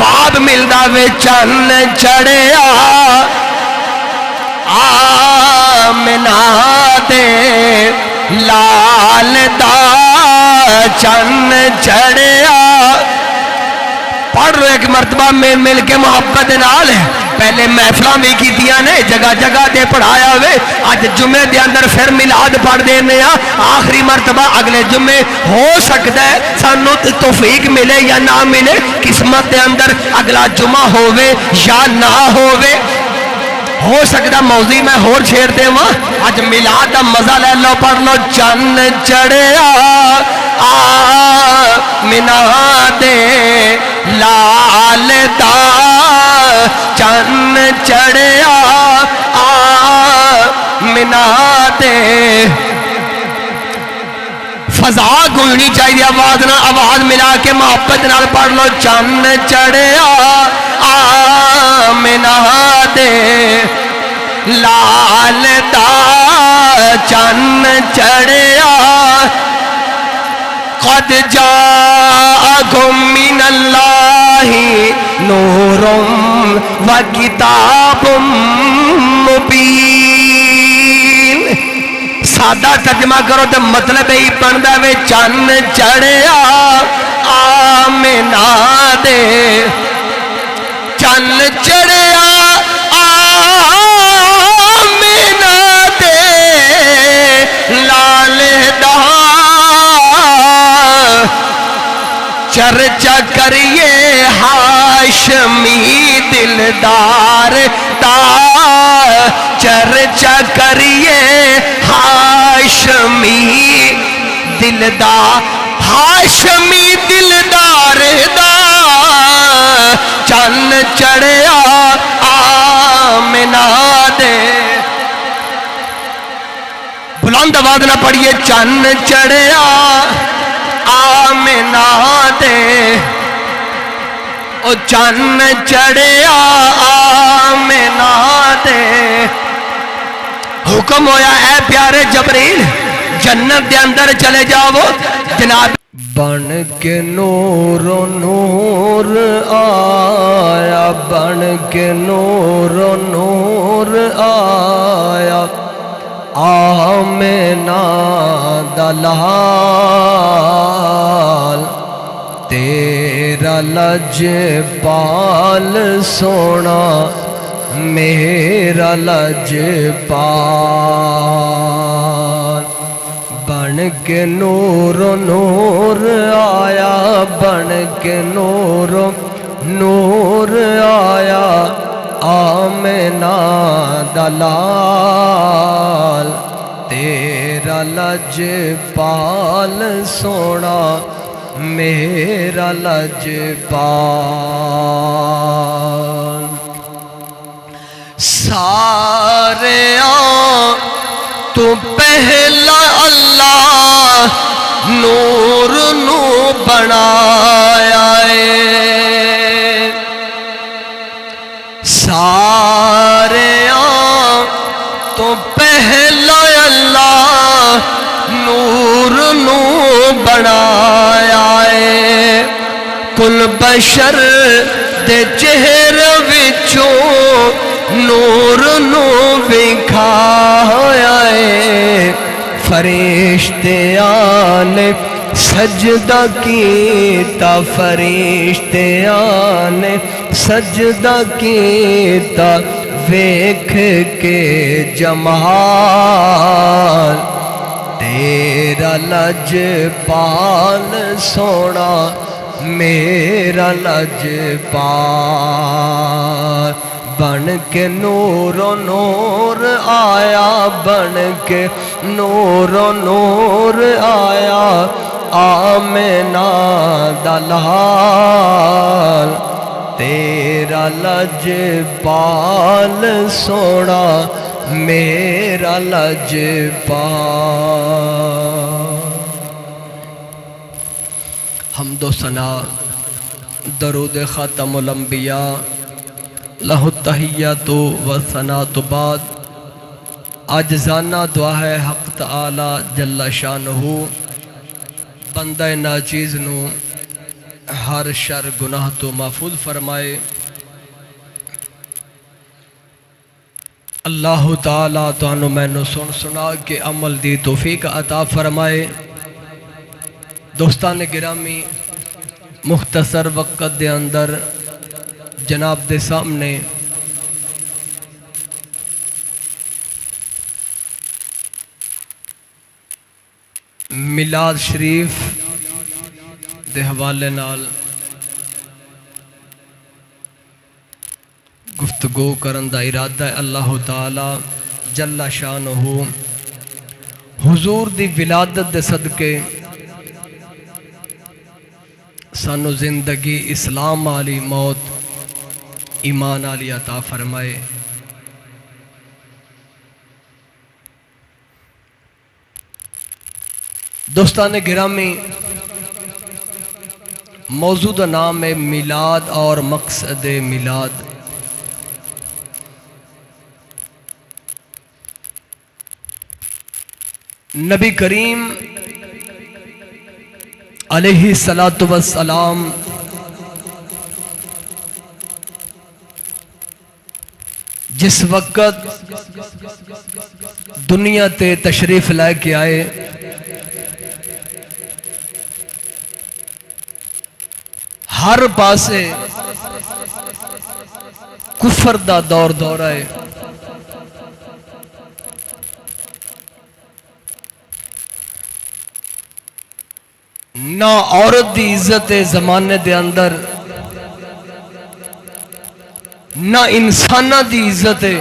جواب ملدا وے چن چڑھیا آمنہ دے لال دا چن چڑھیا۔ پڑھ لو ایک مرتبہ مل کے محبت نال ہے۔ پہلے محفلاں بھی کیتیاں نے جگہ جگہ دے پڑھایا ہوئے، اج جمعے دے اندر پھر میلاد پڑھ دینے ہاں، آخری مرتبہ اگلے جمعے ہو سکتا ہے سانو توفیق ملے یا نہ ملے، قسمت دے اندر اگلا جمعہ ہووے یا نہ ہووے، ہو سکتا موضوع میں ہور چھیڑ دے وہاں۔ اج میلاد دا مزہ لے لو، پڑھ لو چن چڑھیا آمنہ دے لال دا چن چڑھیا آمنہ دے۔ فضا گونجنی چاہیے آواز نہ، آواز ملا کے محبت نال پڑھ لو چن چڑھیا آمنہ دے لال دا چن چڑھیا۔ قد جاءکم من اللہ نور و کتاب مبین۔ سادہ ترجمہ کرو تو مطلب ہی بنتا ہے چن چڑھیا آمنہ دے چن چڑھیا آمنہ دے لال دا چرچا کریے ہاشمی دلدار دا چرچا کریے ہاشمی دلدار ہاشمی دلدار دا چن چڑھیا آمنہ دے۔ بلند آواز نہ پڑھیے چن چڑھیا آمنہ دے او چن چڑھیا آمنہ دے۔ حکم ہویا اے پیارے جبریل جنت دے اندر چلے جاؤ جناب۔ بن کے نور و نور آیا بن کے نور و نور آیا آمنہ دلال تیرا لج پال سونا میرا لج پال۔ بن کے نور و نور آیا بن کے نور و نور آیا آمنہ دلال تیرا لج پال سونا میرا لج پال۔ سارے تو پہلا اللہ نور نو بنایا ہے سارے تو پہلا اللہ نور نو بنایا ہے۔ کل بشر دے چہرے وچوں نور نو وکھایا ہے۔ فرشتیاں نے سجدہ کیتا فرشتیاں نے سجدہ کیتا ویکھ کے جمال تیرا لج پال سونا میرا لج پال۔ بن کے نور و نور آیا بن کے نور و نور آیا آمنہ دلال تیرا لج پال سونا میرا لج پال۔ حمد و ثنا درود خاتم الانبیاء لہ التحیات و ثناء بعد۔ عاجزانہ دعا ہے حق تعالی جل شانہ بندہ ناچیز نو ہر شر گناہ تو محفوظ فرمائے۔ اللہ تعالیٰ تانوں مینوں سن سنا کے عمل دی توفیق عطا فرمائے۔ دوستان گرامی، مختصر وقت دے اندر جناب دے سامنے میلاد شریف دے حوالے نال گفتگو کرن دا ارادہ ہے۔ اللہ تعالی جل شانہ حضور دی ولادت دے صدقے سانو زندگی اسلام والی، موت ایمان والی عطا فرمائے۔ دوستان گرامی، موضوع کا نام ہے میلاد اور مقصد میلاد۔ نبی کریم علیہ الصلاۃ والسلام جس وقت دنیا تے تشریف لے کے آئے، ہر پاسے کفر دا دور دورہ ہے۔ نہ عورت دی عزت زمانے دے اندر، نہ انسانہ دی عزت ہے۔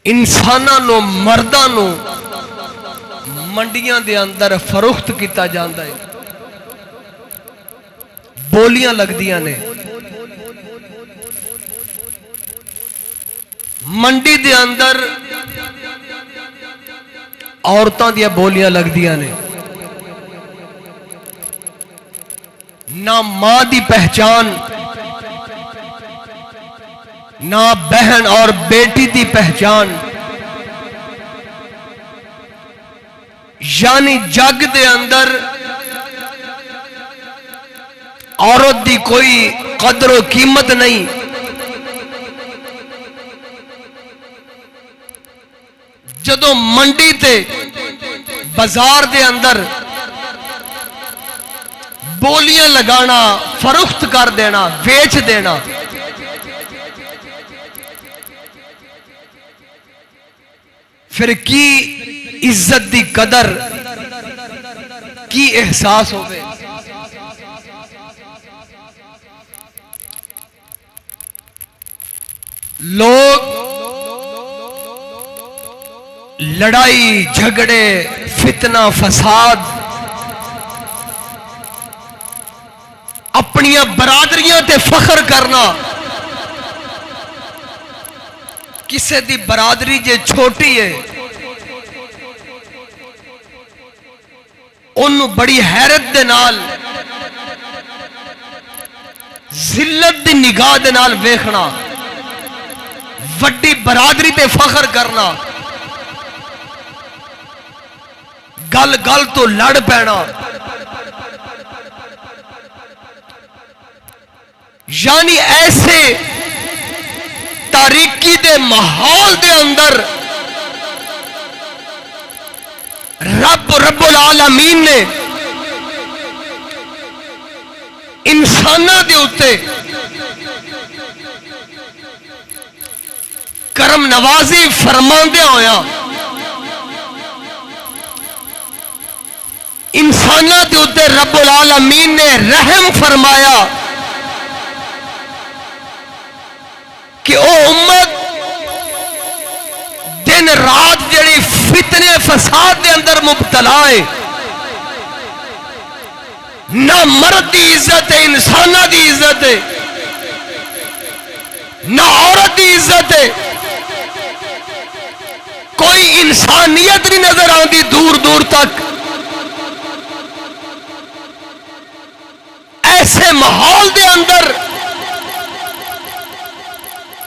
انسانہ نو مردہ نو منڈیاں دے اندر فروخت کیتا جاندا ہے، بولیاں لگ دیاں نے۔ منڈی دے اندر عورتاں دیا بولیاں لگ دیاں نے۔ نہ ماں دی پہچان، نہ بہن اور بیٹی دی پہچان، یعنی جگ دے اندر عورت دی کوئی قدر و قیمت نہیں۔ جدوں منڈی تے بازار دے اندر بولیاں لگانا، فروخت کر دینا، بیچ دینا، پھر کی عزت دی قدر، کی احساس ہوئے۔ لوگ لڑائی جھگڑے، فتنہ فساد، اپنی برادریاں تے فخر کرنا، کسے دی برادری جے چھوٹی ہے انہوں بڑی حیرت دے نال، ذلت دی نگاہ دے نال ویکھنا، وڈی برادری تے فخر کرنا، گل گل تو لڑ پینا، یعنی ایسے تاریکی دے ماحول دے اندر رب العالمین نے انسانہ دے اتے کرم نوازی فرماندے ہویا انسانہ دے اتے رب العالمین نے رحم فرمایا کہ او امت دن رات جڑی فتنے فساد دے اندر مبتلا ہے، نہ مرد دی عزت ہے، انسانہ دی عزت ہے، نہ عورت دی عزت ہے، کوئی انسانیت نہیں نظر آتی دور دور تک۔ ایسے ماحول دے اندر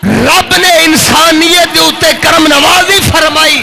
رب نے انسانیت دے اتے کرم نوازی فرمائی،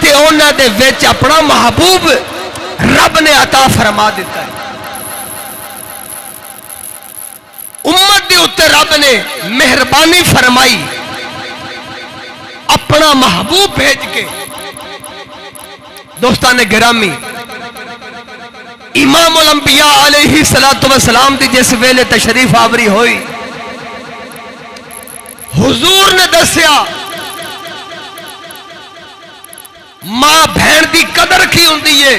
تے انہاں دے وچ اپنا محبوب رب نے عطا فرما دیتا ہے. امت دے اتنے رب نے مہربانی فرمائی اپنا محبوب بھیج کے. دوستان گرامی، امام الانبیاء علیہ السلام دی جس ویلے تشریف آوری ہوئی، حضور نے دسیا ماں بہن دی قدر کی ہوندی ہے.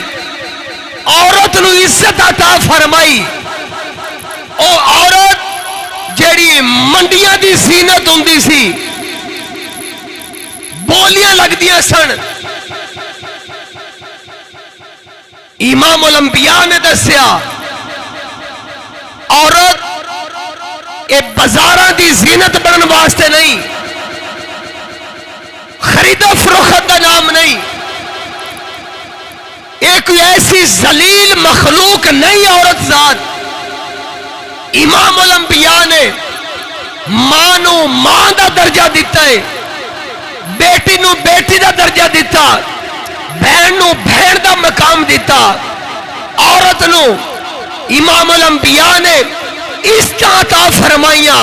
عورت نو عزت عطا فرمائی. او عورت جیڑی منڈیاں دی زینت ہوندی سی، بولیاں لگدیاں سن، امام الانبیاء نے دسیا عورت اے بازاراں دی زینت بنن واسطے نہیں، خرید و فروخت دا نام نہیں، ایک ایسی ذلیل مخلوق نہیں عورت ذات. امام الانبیاء نے ماں نو ماں دا درجہ دیتا ہے، بیٹی نو بیٹی دا درجہ دیتا، بہن نو بہن دا مقام دیتا. عورت نو امام الانبیاء نے اس کا عطا فرمائیاں.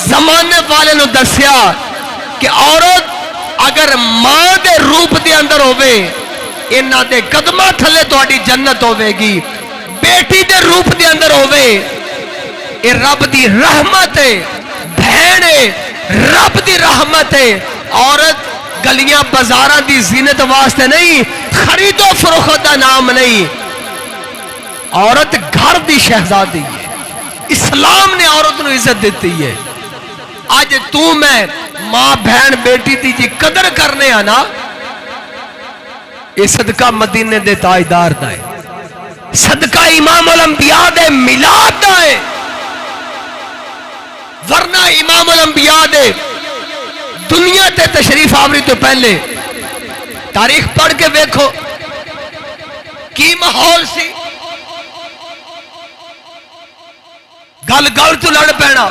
زمانے والے نو دسیا کہ عورت اگر ماں دے روپ دے اندر ہوئے انہاں دے قدمہ تھلے تہاڈی جنت ہوے گی، بیٹی دے روپ دے اندر ہوئے اے رب دی رحمت ہے، بہن ہے رب دی رحمت ہے. عورت گلیاں بازاراں دی زینت واسطے نہیں، خرید و فروخت دا نام نہیں، عورت گھر دی شہزادی ہے. اسلام نے عورت نو عزت دیتی ہے. آج تو میں ماں بہن بیٹی دی جی قدر کرنے آنا، یہ صدقہ مدینے دے تاجدار دا ہے، صدقہ امام الانبیاء دے میلاد دا ہے. ورنہ امام الانبیاء دے دنیا تے تشریف آوری تو پہلے تاریخ پڑھ کے دیکھو کی ماحول سی. گل گل تو لڑ پینا.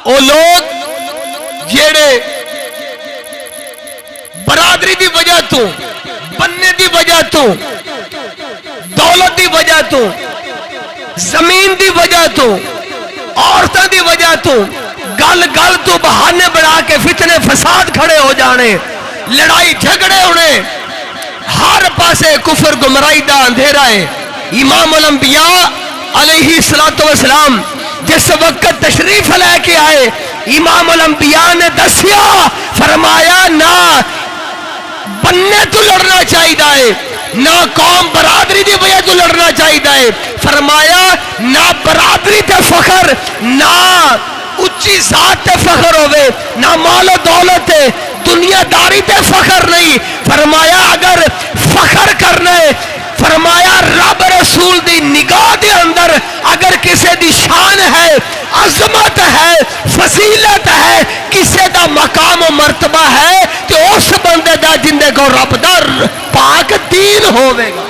او لوگ جیڑے برادری دی وجہ تو، بننے دی وجہ تو، دولت دی وجہ تو، زمین دی وجہ تو، عورتوں دی وجہ تو، گل گل تو بہانے بنا کے فتنے فساد کھڑے ہو جانے، لڑائی جھگڑے ہونے، ہر پاسے کفر گمراہی دا اندھیرا ہے. امام الانبیاء علیہ السلام جس وقت تشریف لے کے آئے، امام الانبیاء نے دسیا فرمایا نہ بننے تو لڑنا چاہیے، نہ قوم برادری دی وجہ تو لڑنا چاہیے. فرمایا نہ برادری تے فخر، نہ اچھی ذات تے فخر ہوئے، نہ مال و دولت تے دنیا داری تے فخر نہیں. فرمایا اگر فخر کرنا ہے، فرمایا رب رسول دی نگاہ دے اندر اگر کسے دی شان ہے، عظمت ہے، فضیلت ہے، کسے دا مقام و مرتبہ ہے تو اس بندے دا جندے کو رب دا پاک دین ہوئے گا.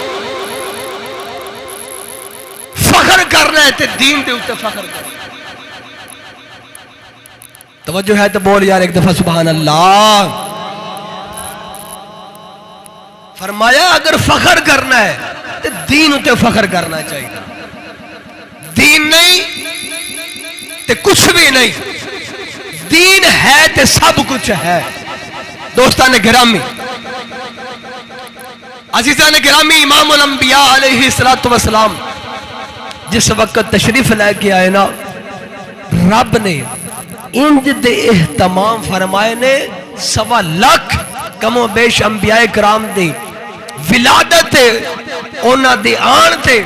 فخر کرنا ہے تے دین دے اوتے فخر کرنا. توجہ ہے تو بول یار ایک دفعہ سبحان اللہ. فرمایا اگر فخر کرنا ہے تو دین اتے فخر کرنا چاہیے. دین نہیں تو کچھ بھی نہیں، دین ہے تو سب کچھ ہے. دوستان گرامی، عزیزان گرامی، امام الانبیاء علیہ السلام جس وقت تشریف لے کے آئے نا، رب نے انج دے اہتمام فرمائے نے 1.25 لاکھ کم و بیش انبیاء کرام دی ولادت اونا دی آن تے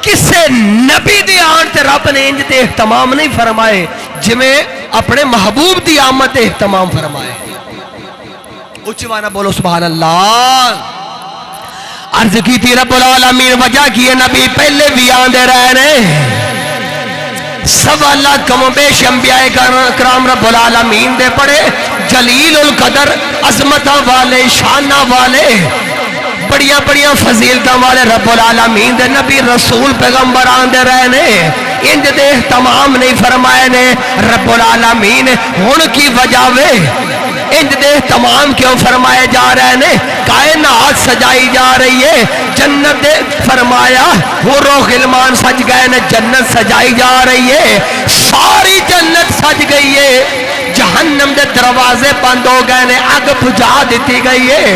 کسے نبی دی آن تے رب نے انج دے اہتمام نہیں فرمائے جمیں اپنے محبوب دی آمد اہتمام فرمائے. اچھوانا بولو سبحان اللہ. عرض کی تھی رب العالمین وجہ کی نبی پہلے بھی آندے رہنے 1.25 لاکھ کم و بیش انبیاء کرام رب العالمین دے پڑے، جلیل القدر، عظمتہ والے، شانہ والے، بڑیاں بڑیاں فضیلتہ والے رب العالمین دے نبی رسول پیغمبر آندے رہنے. انج دے تمام نہیں فرمائے نے رب العالمین ہن کی وجہ وے انج دے تمام کیوں فرمائے جا رہے ہیں؟ کائنات سجائی جا رہی ہے، جنت دے فرمایا حور و غلمان سج گئے نے، جنت سجائی جا رہی ہے، ساری جنت سج گئی ہے، جہنم دے دروازے بند ہو گئے نے، اگ بجھا دیتی گئی ہے۔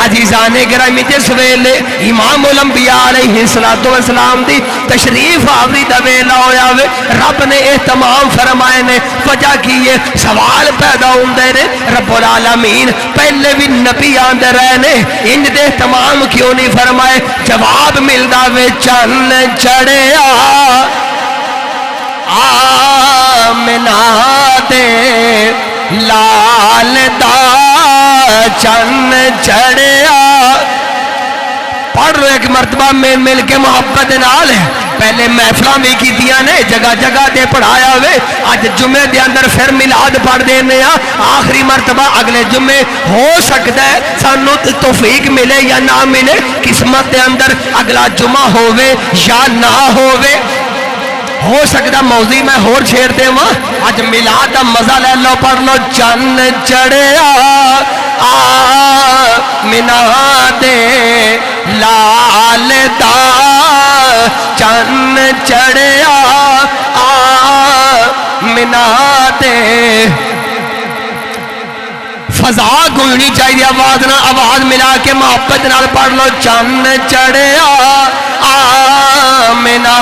عزیزان گرامی جس ویلے امام الانبیاء علیہ السلام دی تشریف آوری دا ویلا ہویا وے، رب نے اہتمام فرمائے نے، وجہ کی یہ سوال پیدا ہوندے نے، رب العالمین پہلے بھی نبی آندے رہے نے، ان دے اہتمام کیوں نہیں فرمائے؟ جواب ملدا وے چن چڑھیا آمنہ دے لال دا چن چڑھیا۔ پڑھ لو ایک مرتبہ مل کے محبت نال ہے، پہلے محفلاں بھی کیتیاں نے، جگہ جگہ دے پڑھایا ہوئے، اج جمعے دے اندر پھر میلاد پڑھ دینے ہاں، آخری مرتبہ اگلے جمعے ہو سکتا ہے سانو توفیق ملے یا نہ ملے، قسمت دے اندر اگلا جمعہ ہووے یا نہ ہووے، ہو سکتا موضوع میں ہور چھیڑ دے وہاں، آج میلاد دا مزہ لے لو، پڑھ لو چن چڑھیا آمنہ دے لال دا چن چڑھیا آمنہ دے۔ فضا گونجنی چاہیے آواز نہ، آواز ملا کے محبت نال پڑھ لو چن چڑھیا آمنہ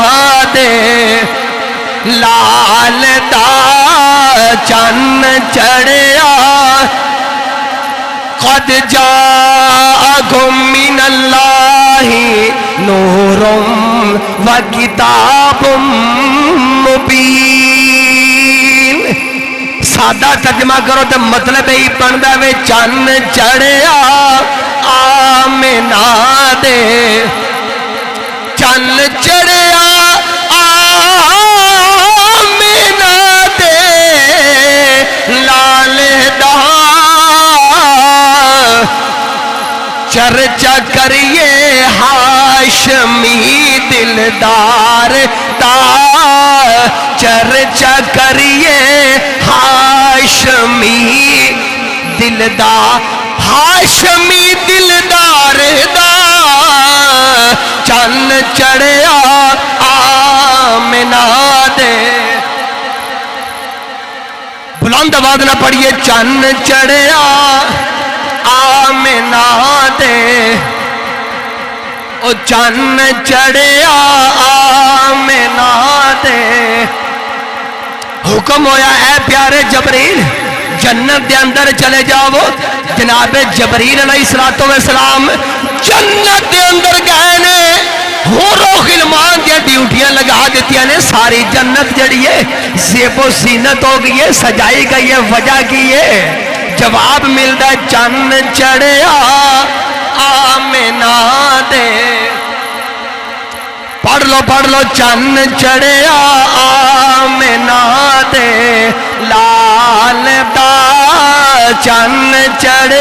دے لال دا چن چڑھیا۔ قد جاءکم من اللہ نور و کتاب مبین۔ سادہ ترجمہ کرو تو مطلب ہی بنتا ہے چن چڑھیا آمنہ دے، چن چڑھیا آمنہ دے لال دا چرچا کریے ہاشمی دلدار دا، چرچا کریے ہاشمی دلدار، ہاشمی دلدار دا چن چڑھیا آمنہ دے۔ بلند آواز نہ پڑھیے چن چڑھیا آمنہ دے، او چن چڑھیا آمنہ دے۔ حکم ہویا اے پیارے جبریل جنت دے اندر چلے جاؤ، جناب جبریل علیہ السلام جنت دے اندر گئے نے، حور و غلمان دیا ڈیوٹیاں لگا دیتی نے، ساری جنت جڑی ہے زیب و زینت ہو گئی ہے، سجائی گئی ہے، وجہ کی ہے؟ جواب ملتا چن چڑھیا آمنہ دے۔ پڑھ لو چن چڑھیا آمنہ دے لال دا چن چڑھیا